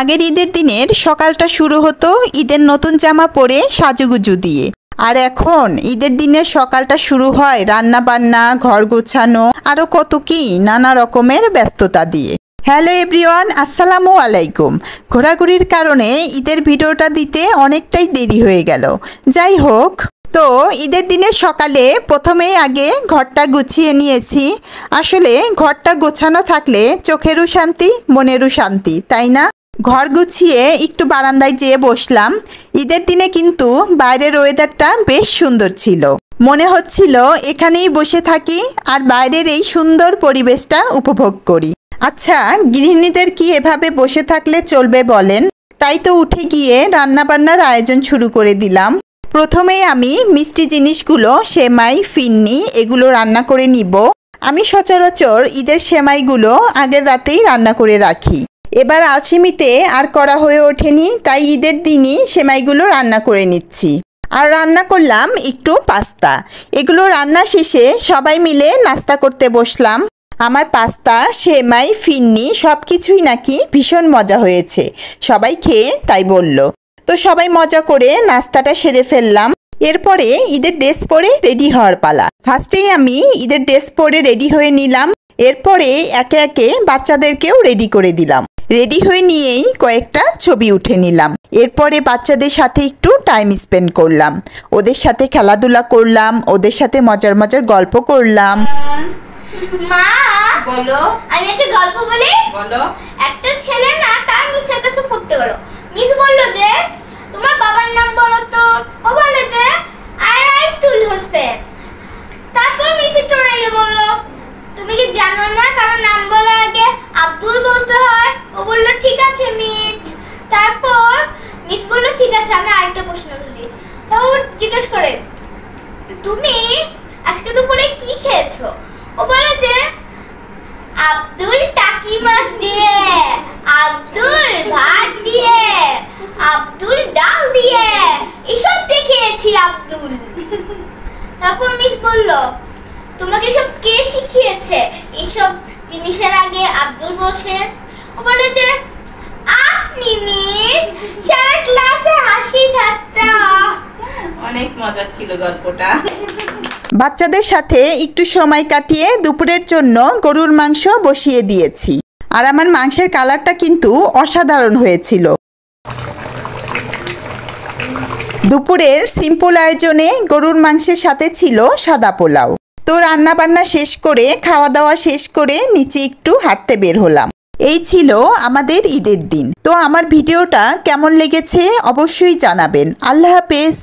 আগের ঈদের দিনের সকালটা শুরু হতো ঈদের নতুন জামা পরে সাজুগুজু দিয়ে, আর এখন ঈদের দিনের সকালটা শুরু হয় রান্না বান্না, ঘর গোছানো, আরো কত কি নানা রকমের ব্যস্ততা দিয়ে। হ্যালো এভরিওয়ান, আসসালামু আলাইকুম। ঘোরাঘুরির কারণে ঈদের ভিডিওটা দিতে অনেকটাই দেরি হয়ে গেল। যাই হোক, তো ঈদের দিনের সকালে প্রথমেই আগে ঘরটা গুছিয়ে নিয়েছি। আসলে ঘরটা গোছানো থাকলে চোখেরও শান্তি, মনেরও শান্তি, তাই না? ঘর গুছিয়ে একটু বারান্দায় যেয়ে বসলাম। ঈদের দিনে কিন্তু বাইরের ওয়েদারটা বেশ সুন্দর ছিল। মনে হচ্ছিল এখানেই বসে থাকি আর বাইরের এই সুন্দর পরিবেশটা উপভোগ করি। আচ্ছা, গৃহিণীদের কি এভাবে বসে থাকলে চলবে বলেন? তাই তো উঠে গিয়ে রান্নাবান্নার আয়োজন শুরু করে দিলাম। প্রথমেই আমি মিষ্টি জিনিসগুলো, সেমাই, ফিন্নি এগুলো রান্না করে নিব। আমি সচরাচর ঈদের সেমাইগুলো আগের রাতেই রান্না করে রাখি। এবার আলসেমিতে আর করা হয়ে ওঠেনি, তাই ঈদের দিনই সেমাইগুলো রান্না করে নিচ্ছি। আর রান্না করলাম একটু পাস্তা। এগুলো রান্না শেষে সবাই মিলে নাস্তা করতে বসলাম। আমার পাস্তা, সেমাই, ফিন্নি সব কিছুই নাকি ভীষণ মজা হয়েছে। সবাই খেয়ে তাই বলল। তো সবাই মজা করে নাস্তাটা সেরে ফেললাম। এরপরে ঈদের ড্রেস পরে রেডি হওয়ার পালা। ফার্স্টেই আমি ঈদের ড্রেস পরে রেডি হয়ে নিলাম। এরপরে একে একে বাচ্চাদেরকেও রেডি করে দিলাম। রেডি হয়ে নিয়েই কয়েকটা ছবি উঠে নিলাম। এরপরে বাচ্চাদের সাথে একটু টাইম স্পেন্ড করলাম, ওদের সাথে খেলাধুলা করলাম, ওদের সাথে মজার মজার গল্প করলাম। মা বলো, আমি একটা গল্প বলি। বলো। একটা ছেলে না তার মিসের কাছে পড়তে গেল। মিস বলল যে তোমার বাবার নাম বলো তো। ও বলে যে আরাইতুল হোসেন। তারপর মিস একটু রেগে বলল, তুমি কি জানো না কারো নাম বলার আগে আব্দুল বলতে হয়? ও বলল ঠিক আছে মিস। তারপর মিস বলল ঠিক আছে, আমি আরেকটা প্রশ্ন করি। ও জিজ্ঞেস করে, তুমি আজকে দুপুরে কি খেয়েছো? ও বলে যে আব্দুল টাকি মাছ দিয়ে, আব্দুল ভাত দিয়ে, আব্দুল ডাল দিয়ে, এসব দিয়ে খেয়েছি আব্দুল। তারপর মিস বলল, তোমাকে সব কে শিখিয়েছে এসব জিনিসের আগে আব্দুল বসে? ও বলে যে আপনি মিস। সারা ক্লাসে হাসি ঠাট্টা। অনেক মজার ছিল গল্পটা। বাচ্চাদের সাথে একটু সময় কাটিয়ে দুপুরের জন্য গরুর মাংস বসিয়ে দিয়েছি। আর আমার মাংসের কালারটা কিন্তু অসাধারণ হয়েছিল। দুপুরের সিম্পল আয়োজনে গরুর মাংসের সাথে ছিল সাদা পোলাও। তো রান্না বান্না শেষ করে, খাওয়া দাওয়া শেষ করে নিচে একটু হাঁটতে বের হলাম। এই ছিল আমাদের ঈদের দিন। তো আমার ভিডিওটা কেমন লেগেছে অবশ্যই জানাবেন। আল্লাহ হাফেজ।